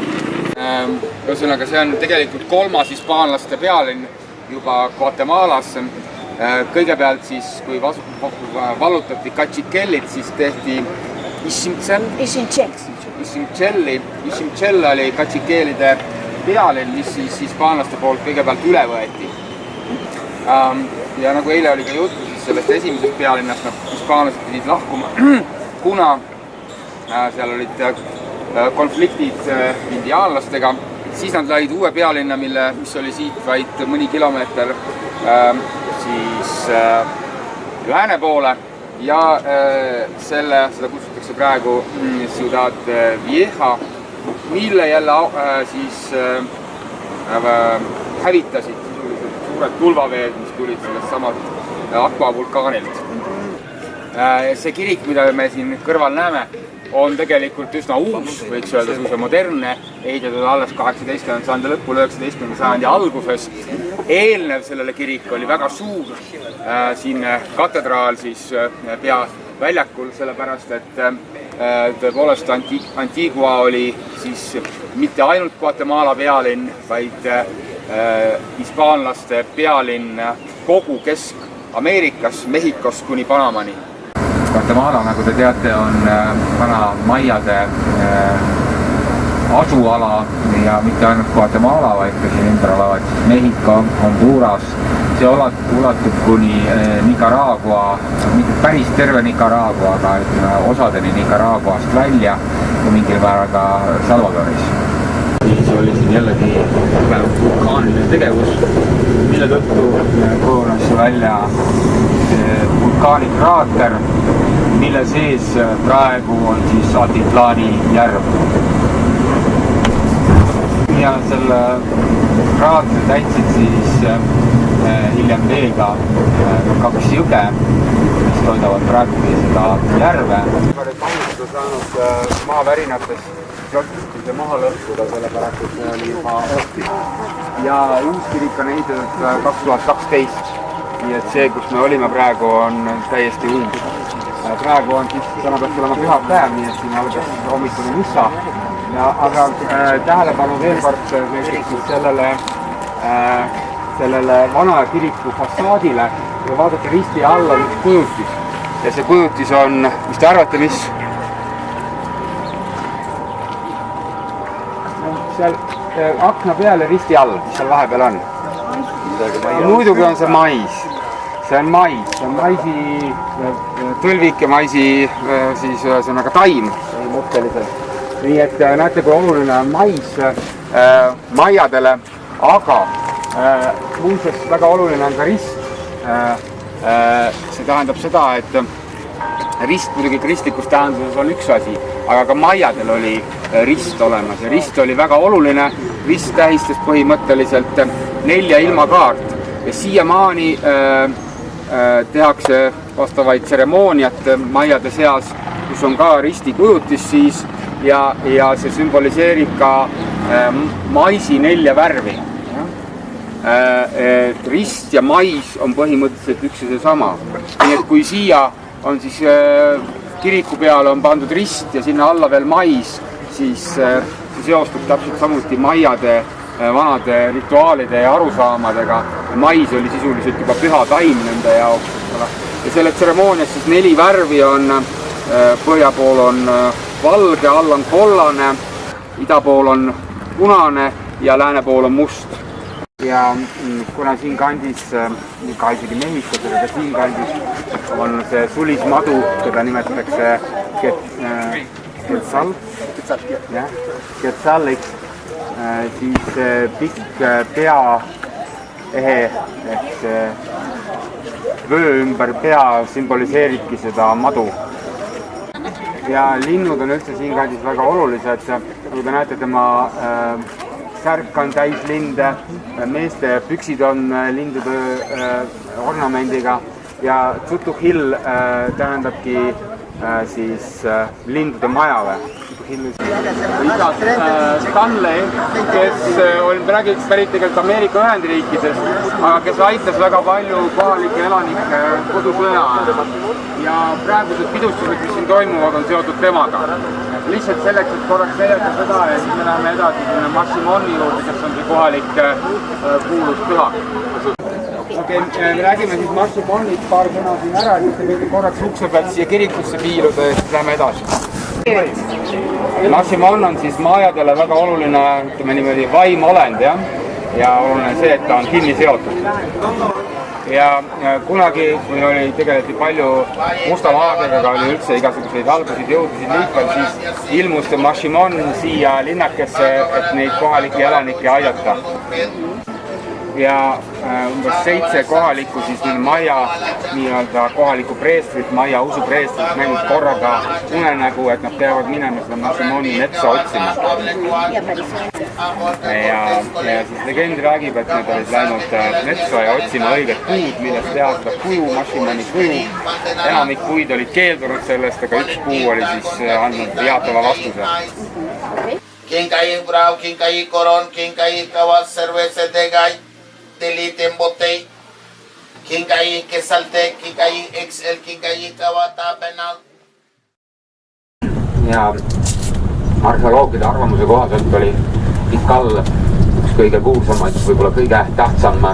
Ühesõnaga, see on tegelikult 3. hispaanlaste pealinn juba Guatemalas. Kõigepealt siis, kui vallutati Cachiquelit, siis tehti Ixinchel oli Cachiquelide pealinn, mis siis hispaanlaste poolt kõigepealt üle võeti. Ja nagu eile oli ka juttu, siis sellest esimesest pealinnast hispaanlased pidid lahkuma, kuna seal olid konfliktid indiaanlastega. Siis nad lõid uue pealinna, mis oli siit vaid mõni kilomeeter siis lääne poole ja seda kutsutakse praegu Ciudad Vieja, mille jälle siis hävitasid suured tulvaveed, mis tulid sellest samalt Aqua vulkaanilt. See kirik, mida me siin kõrval näeme, on tegelikult üsna uus, võiks öelda suisa modernne, ehitatud alles 18. sajandi lõpul, 19. sajandi alguses. Eelnev sellele kirik oli väga suur, siin katedraal siis pea väljakul, sellepärast et tõepoolest Antigua oli siis mitte ainult Guatemala pealinn, vaid hispaanlaste pealinn kogu Kesk-Ameerikas, Mehhikost kuni Panamani. Guatemala, nagu te teate, on vana maiade asuala ja mitte ainult Guatemala, vaid ka siin ümber olevad Mehhiko, Honduras. See ulatub kuni Nicaragua, mitte päris terve Nicaragua, aga osadeni Nicaraguast välja ja mingil määral ka Salvadoris. Siis oli siin jällegi vulkaaniline tegevus, mille tõttu kujunes välja vulkaanikraater, mille sees praegu on siis Atitlani järv. Ja selle kraatri täitsid siis hiljem veega 2 jõge, mis toidavad praegu seda järve. Kahjustada saanud maavärinatest otsustati see maha lõhkuda, sellepärast et see oli juba ohtlik. Ja uus kirik on ehitatud 2012. Nii et see, kus me olime praegu, on täiesti uus. Praegu on siis, täna peaks olema pühapäev, nii et siin algas hommikune missa. Aga tähelepanu veel kord sellele vana kiriku fassaadile ja vaadake risti alla üks kujutis. Ja see kujutis on, mis te arvate, mis? Seal akna peale risti all, mis seal vahepeal on? Muidugi on see mais. See on mais, see on maisi, tõlvik ja maisi siis ühesõnaga taim mõtteliselt. Nii et näete, kui oluline on mais maiadele, aga muuseas väga oluline on ka rist. See tähendab seda, et rist muidugi kristlikus tähenduses on üks asi, aga ka maiadel oli rist olemas ja rist oli väga oluline. Rist tähistas põhimõtteliselt 4 ilmakaart ja siiamaani tehakse vastavaid tseremooniat maiade seas, kus on ka risti kujutis siis ja see sümboliseerib ka maisi 4 värvi. Rist ja mais on põhimõtteliselt üks ja seesama. Nii et kui siia on siis kiriku peale on pandud rist ja sinna alla veel mais, siis see seostub täpselt samuti maiade vanade rituaalide ja arusaamadega. Mais oli sisuliselt juba püha taim nende jaoks. Ja selle tseremoonias siis 4 värvi on, põhja pool on valge, all on kollane, ida pool on punane ja lääne pool on must. Ja kuna siin kandis, ka isegi Mehhikos, aga siin kandis on see sulismadu, keda nimetatakse Quetzaliks, siis pikk peaehe ehk see vöö ümber pea sümboliseeribki seda madu. Ja linnud on üldse siinkandis väga olulised, kui te näete tema särk on täis linde, meeste püksid on lindude ornamendiga ja Tsutuk Hill tähendabki siis lindude maja või? Isad Stanley, kes on pärit tegelikult Ameerika Ühendriikidest, aga kes aitas väga palju kohalikke elanikke kodusõja ajal. Ja praegused pidustused, mis siin toimuvad, on seotud temaga. Lihtsalt selleks, et korraks näidata seda ja siis me läheme edasi sinna Marsimoni juurde, kes on see kohalik kuulus püha. Okei, me räägime siis Marsimonist paar sõna siin ära, siis te võite korraks ukse pealt siia kirikusse piiluda ja siis läheme edasi. Marsimon on siis maajadele väga oluline, ütleme niimoodi, vaimolend, jah? Ja oluline see, et ta on kinni seotud. Ja kunagi, kui oli tegelikult palju musta maagega, oli üldse igasuguseid halbusid jõudusid liikvel, siis ilmus Marsimon siia linnakesse, et neid kohalikke elanikke aidata. Ja umbes 7 kohalikku siis Maia nii-öelda kohalikku preestrit, Maia usupreestrit näinud korraga unenägu, et nad peavad minema seda Marsimoni metsa otsima. Ja siis legend räägib, et nad olid läinud metsa ja otsima õiget puud, millest teha seda kuju, Marsimoni kuju. Enamik puid olid keeldunud sellest, aga üks puu oli siis andnud jaatava vastuse. Kinkai brau, kinkai koron, kinkai kavas cerveza de gai, delite botei, kinkai kesalte, kinkai XL, kinkai kavata penal. Ja arheoloogide arvamuse kohaselt oli Tikal üks kõige kuulsamaid, võib-olla kõige tähtsam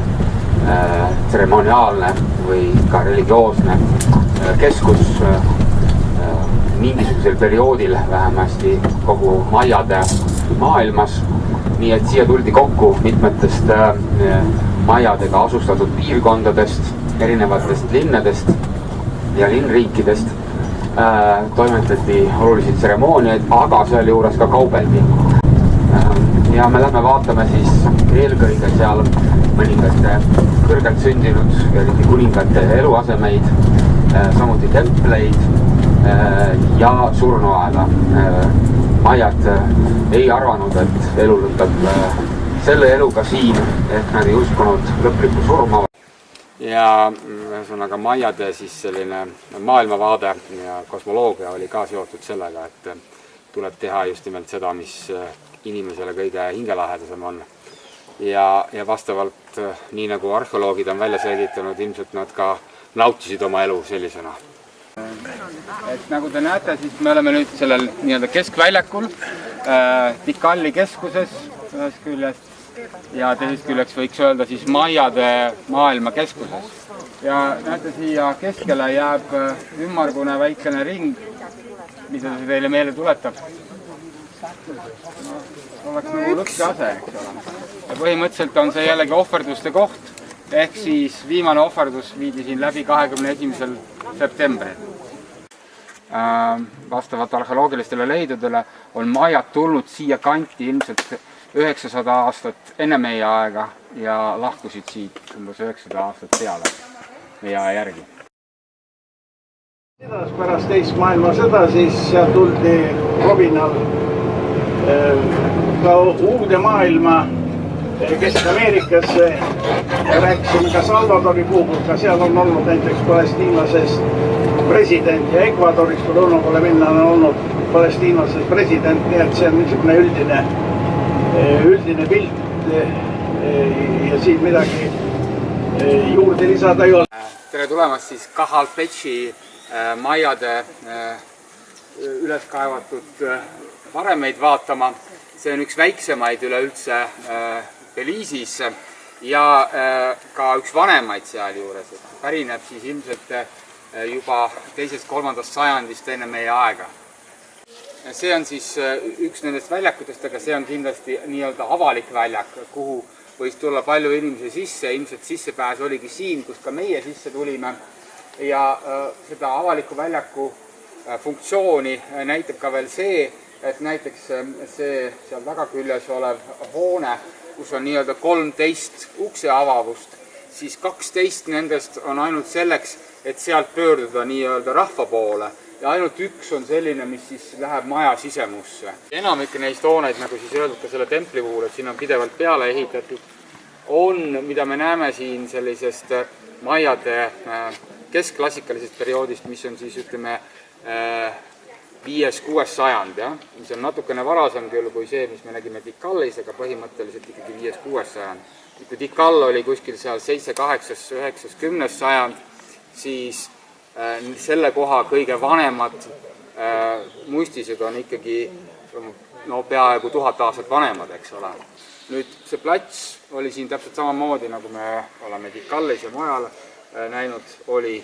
tseremoniaalne või ka religioosne keskus mingisugusel perioodil vähemasti kogu maiade maailmas. Nii et siia tuldi kokku mitmetest maiadega asustatud piirkondadest, erinevatest linnadest ja linnriikidest. Toimetati olulisi tseremooniaid, aga seal juures ka kaubeldi. Ja me lähme vaatame siis eelkõige seal mõningate kõrgelt sündinud eriti kuningate eluasemeid, samuti templeid ja surnuaeda. Maiad ei arvanud, et elu lõpeb selle eluga siin, ehk nad ei uskunud lõplikku surma. Ja ühesõnaga maiade siis selline maailmavaade ja kosmoloogia oli ka seotud sellega, et tuleb teha just nimelt seda, mis inimesele kõige hingelähedasem on. Ja vastavalt, nii nagu arheoloogid on välja selgitanud, ilmselt nad ka nautisid oma elu sellisena. Et nagu te näete, siis me oleme nüüd sellel nii-öelda keskväljakul, Tikalli keskuses ühest küljest ja teisest küljeks võiks öelda siis maiade maailma keskuses. Ja näete, siia keskele jääb ümmargune väikene ring, mida see teile meele tuletab. Oleks nagu lõppase, eks ole. Ja põhimõtteliselt on see jällegi ohverduste koht, ehk siis viimane ohverdus viidi siin läbi 21. septembril. Vastavalt arheoloogilistele leidudele on maiad tulnud siia kanti ilmselt 900 aastat enne meie aega ja lahkusid siit umbes 900 aastat peale meie aja järgi. Pärast teist maailmasõda siis tuldi robinal ka uude maailma Kesk-Ameerikasse ja rääkisime ka Salvadori puhul, ka seal on olnud näiteks palestiinlasest president ja Ecuadoris, kui lõuna poole minna, on olnud palestiinlasest president, nii et see on niisugune üldine pilt ja siin midagi juurde lisada ei ole. Tere tulemast siis Cajalpechi maiade üles kaevatud varemeid vaatama. See on üks väiksemaid üleüldse Belize'is ja ka üks vanemaid seal juures. Pärineb siis ilmselt juba 2.–3. sajandist enne meie aega. See on siis üks nendest väljakutest, aga see on kindlasti nii-öelda avalik väljak, kuhu võis tulla palju inimesi sisse. Ilmselt sissepääs oligi siin, kus ka meie sisse tulime. Ja seda avaliku väljaku funktsiooni näitab ka veel see, et näiteks see seal tagaküljes olev hoone, kus on nii-öelda 13 ukse avavust, siis 12 nendest on ainult selleks, et sealt pöörduda nii-öelda rahva poole ja ainult üks on selline, mis siis läheb maja sisemusse. Enamik neist hooneid, nagu siis öeldud ka selle templi puhul, et siin on pidevalt peale ehitatud, on, mida me näeme siin sellisest majade keskklassikalisest perioodist, mis on siis ütleme 5.–6. sajand, jah? Mis on natukene varasem küll kui see, mis me nägime Tikallis, aga põhimõtteliselt ikkagi 5.–6. sajand. Kui Tikal oli kuskil seal 7., 8., 9., 10. sajand, siis selle koha kõige vanemad muistised on ikkagi peaaegu 1000 aastat vanemad, eks ole. Nüüd see plats oli siin täpselt samamoodi, nagu me oleme Tikallis ja mujal näinud, oli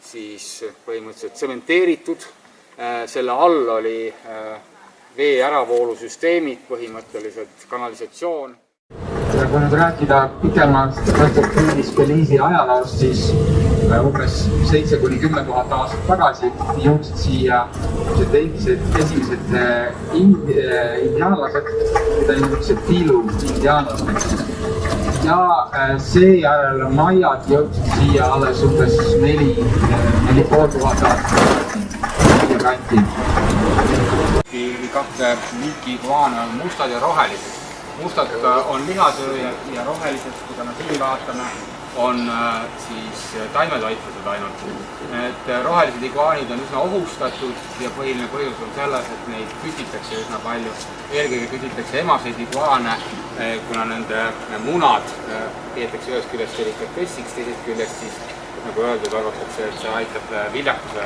siis põhimõtteliselt tsementeeritud. Selle all oli vee äravoolusüsteemid, põhimõtteliselt kanalisatsioon. Ja kui nüüd rääkida pikemalt perspektiivis Belize'i ajaloost, siis umbes 7–10 000 aastat tagasi jõudsid siia esimesed indiaanlased, mida niisugused Tilu indiaanlased. Ja seejärel maiad jõudsid siia alles umbes 4–4,5 aastat tagasi kanti. Kahte liiki iguaane on mustad ja rohelised. Mustad on lihasööjad ja rohelised, kui me siin vaatame, on siis taimetoitlased ainult. Need rohelised iguaanid on üsna ohustatud ja põhiline põhjus on selles, et neid küsitakse üsna palju. Eelkõige küsitakse emaseid iguaane, kuna nende munad peetakse ühest küljest delikatessiks, teisest küljest siis, nagu öeldud, arvatakse, et see aitab viljakuse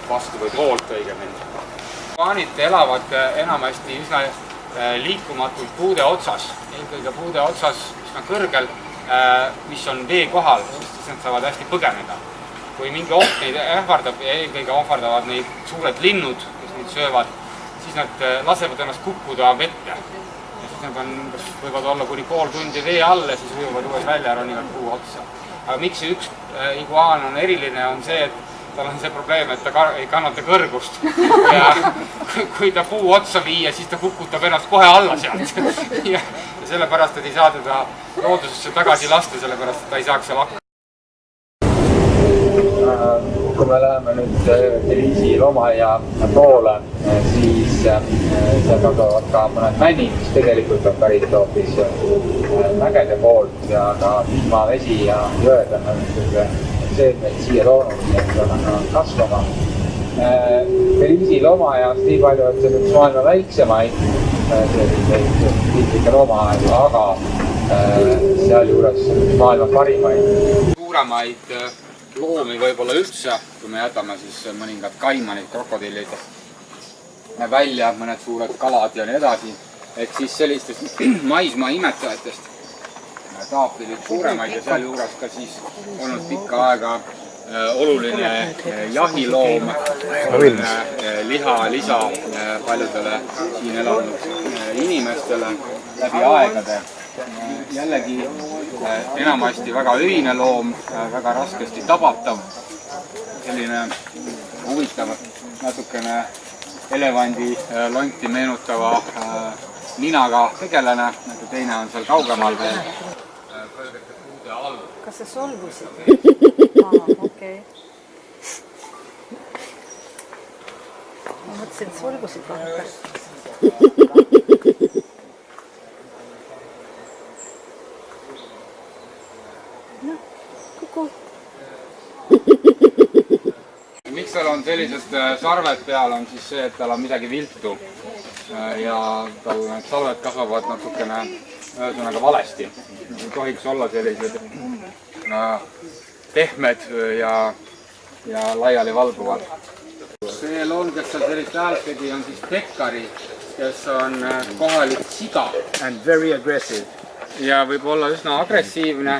vastu või poolt õigemini. Iguaanid elavad enamasti üsna liikumatult puude otsas, eelkõige puude otsas üsna kõrgel, mis on vee kohal, siis nad saavad hästi põgeneda. Kui mingi oht neid ähvardab ja eelkõige ohvardavad neid suured linnud, kes neid söövad, siis nad lasevad ennast kukkuda vette. Ja siis nad võivad olla kuni pool tundi vee all ja siis ujuvad uues välja ja ronivad puu otsa. Aga miks see üks iguaan on eriline, on see, et tal on see probleem, et ta ei kannata kõrgust ja kui ta puu otsa viia, siis ta kukutab ennast kohe alla sealt ja sellepärast, et ei saa teda loodusesse tagasi lasta, sellepärast, et ta ei saaks seal hakka. Kui me läheme nüüd Belize'i loomaaia poole, siis seal kasvavad ka mõned männid, mis tegelikult on pärit hoopis mägede poolt ja ka vihmavesi ja jõed on see, et meid siia toonud, et on kasvama. Belize'i loomaaiast nii palju, et see on üks maailma väiksemaid tiitlike loomaaedu, aga sealjuures maailma parimaid. Suuremaid loomi võib-olla üldse, kui me jätame siis mõningad kaimanid, krokodillid välja, mõned suured kalad ja nii edasi, et siis sellistest maismaa imetajatest taapilid suuremaid ja sealjuures ka siis olnud pikka aega oluline jahiloom, liha-lisa paljudele siin elanud inimestele läbi aegade. Jällegi enamasti väga öine loom, väga raskesti tabatav, selline huvitav, natukene elevandi lonti meenutava ninaga tegelane, nagu teine on seal kaugemal veel. Kas sa solvusid? Okei. Ma mõtlesin, et solvusid vahepeal. No, kuku. Miks tal on sellised sarved peal, on siis see, et tal on midagi viltu ja tal need salved kasvavad natukene ühesõnaga valesti. Ei tohiks olla sellised pehmed ja laiali valguvad. See loom, kes seal sellist häält tegi, on siis pekkari, kes on kohalik siga. And very aggressive. Ja võib olla üsna agressiivne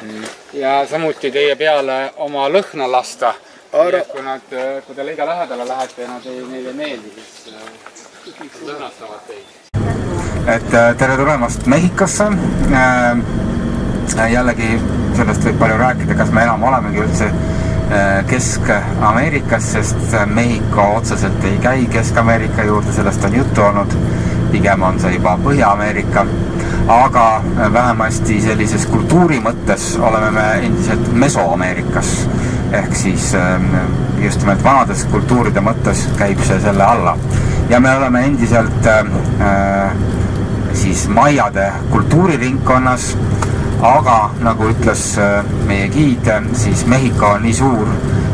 ja samuti teie peale oma lõhna lasta. Kui te liiga lähedale lähete ja nad neile meeldi, siis lõhnastavad teid. Et tere tulemast Mehhikosse. Jällegi sellest võib palju rääkida, kas me enam olemegi üldse Kesk-Ameerikas, sest Mehhiko otseselt ei käi Kesk-Ameerika juurde, sellest on juttu olnud, pigem on see juba Põhja-Ameerika, aga vähemasti sellises kultuuri mõttes oleme me endiselt Mesoameerikas, ehk siis just nimelt vanades kultuuride mõttes käib see selle alla. Ja me oleme endiselt siis maiade kultuuriringkonnas, aga nagu ütles meie giid, siis Mehhiko on nii suur,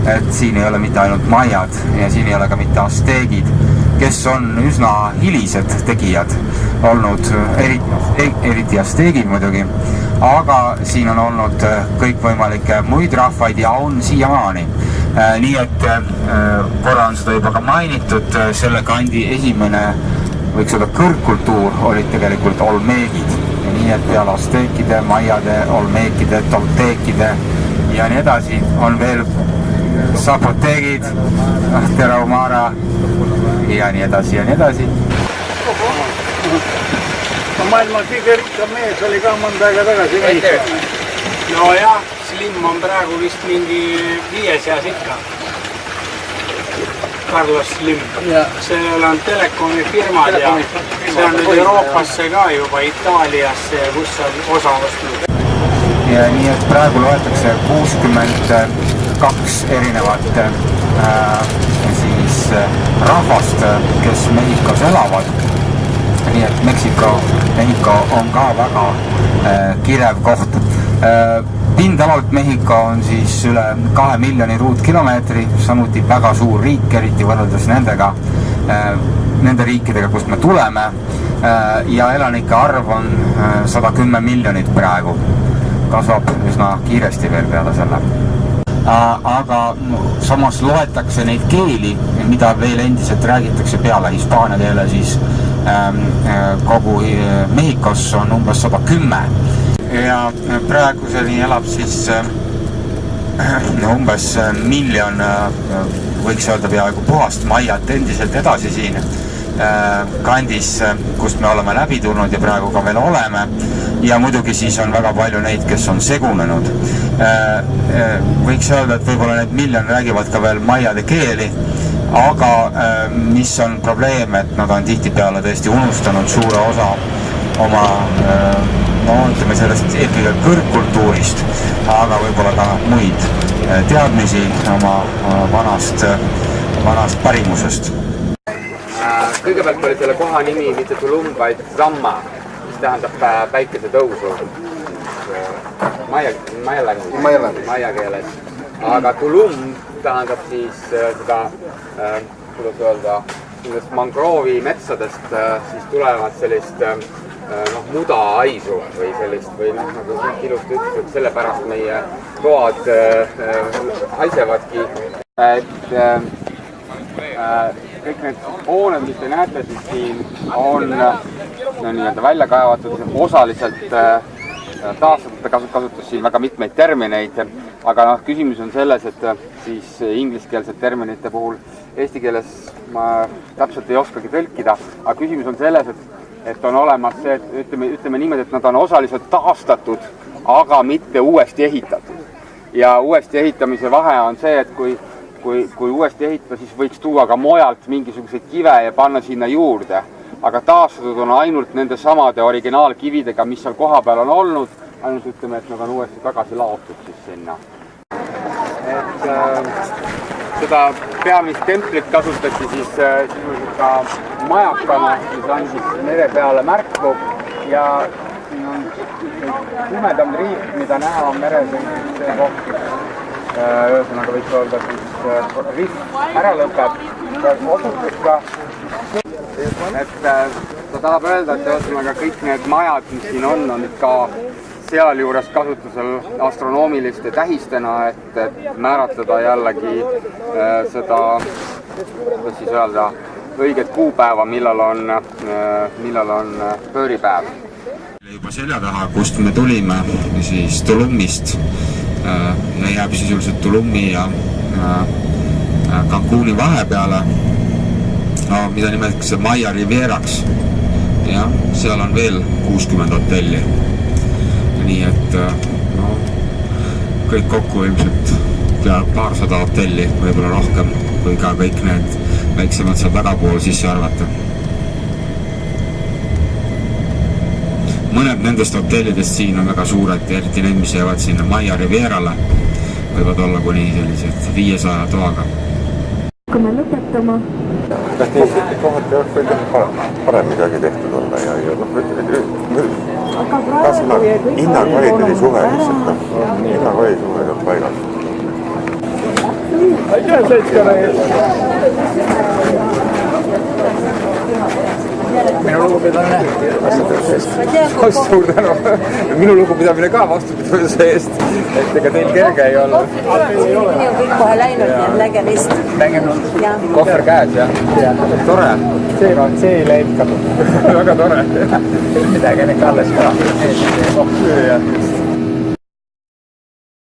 et siin ei ole mitte ainult maiad ja siin ei ole ka mitte asteegid, kes on üsna hilised tegijad olnud, eriti asteegid muidugi, aga siin on olnud kõikvõimalikke muid rahvaid ja on siiamaani. Nii et korra on seda juba ka mainitud, selle kandi esimene, võiks öelda kõrgkultuur, olid tegelikult olmeegid. Ja nii et peale asteekide, maiade, olmeekide, tolteekide ja nii edasi on veel zapoteegid, terahumara ja nii edasi ja nii edasi. Maailma kõige rikkam mees oli ka mõnda aega tagasi. No jah, Slim on praegu vist mingi 5 seas ikka. Carlos Slim. Sellel on telekomi firmad ja see on nüüd Euroopasse ka juba, Itaaliasse ja kus on osa ostnud. Ja nii et praegu loetakse 62 erinevat siis rahvast, kes Mehhikos elavad. Nii et Mehhiko on ka väga kirev koht. Pindalalt Mehhiko on siis üle 2 miljoni ruutkilomeetri, samuti väga suur riik, eriti võrreldes nende riikidega, kust me tuleme, ja elanike arv on 110 miljonit praegu. Kasvab üsna kiiresti veel peale selle. Aga samas loetakse neid keeli, mida veel endiselt räägitakse peale hispaania keele, siis kogu Mehhikos on umbes 110. Ja praeguseni elab siis umbes miljon, võiks öelda peaaegu puhast maiat endiselt edasi siin kandis, kust me oleme läbi tulnud ja praegu ka veel oleme. Ja muidugi siis on väga palju neid, kes on segunenud. Võiks öelda, et võib-olla need miljon räägivad ka veel maiade keeli, aga mis on probleem, et nad on tihtipeale tõesti unustanud suure osa oma ütleme sellest eelkõige kõrgkultuurist, aga võib-olla ka muid teadmisi oma vanast parimusest. Kõigepealt oli selle koha nimi mitte Tulum, vaid Zamma, mis tähendab päikese tõusu maia keeles. Aga Tulum tähendab siis seda, kuidas öelda, mangroovi metsadest siis tulevad sellist mudaaisu või sellist, või nagu ilusti ütles, et sellepärast meie toad haisevadki, et kõik need hooned, mis te näete, siis siin on nii-öelda välja kaevatud, osaliselt taastatud, kasutus siin väga mitmeid termineid, aga küsimus on selles, et siis ingliskeelsed terminite puhul eesti keeles ma täpselt ei oskagi tõlkida, aga küsimus on selles, et on olemas see, et ütleme niimoodi, et nad on osaliselt taastatud, aga mitte uuesti ehitatud. Ja uuesti ehitamise vahe on see, et kui uuesti ehitada, siis võiks tuua ka mujalt mingisuguseid kive ja panna sinna juurde. Aga taastatud on ainult nende samade originaalkividega, mis seal koha peal on olnud, ainult ütleme, et nad on uuesti tagasi laotud siis sinna. Seda peamist templit kasutati siis ka majakana, mis andis mere peale märku ja siin on tumedam riik, mida näha on meres, see koht, ühesõnaga võiks öelda, siis riik ära lõpeb, osutus ka. Et ta tahab öelda, et ühesõnaga kõik need majad, mis siin on ka sealjuures kasutusel astronoomiliste tähistena, et määratleda jällegi seda, kuidas siis öelda, õiget kuupäeva, millal on pööripäev. Juba selja taha, kust me tulime, siis Tulumist ja jääb sisuliselt Tulumi ja Cancuni vahepeale, mida nimetatakse Maya Rivieraks. Ja seal on veel 60 hotelli. Nii et kõik kokku ilmselt pea paarsada hotelli, võib-olla rohkem, kui ka kõik need väiksemad saab väga pool sisse arvata. Mõned nendest hotellidest siin on väga suured, eriti need, mis jäävad sinna Maia Rivierale, võivad olla kuni sellised 500 toaga. Kui me lõpetama. Kas teised kohati oleks võinud parem midagi tehtud olla ja hinnakvaliteedi suhe lihtsalt, hinnakvaliteedi suhe on paigas. Aitäh, seltskonna ees! Minu lugupidamine suur tänu. Minu lugupidamine ka vastupidamise eest, et ega teil kerge ei olnud. Nii on kõik kohe läinud, nii on nägemist. Kohver käes, jah? Tore. See ei läinud kaduma. Väga tore. Midagi on ikka alles ka.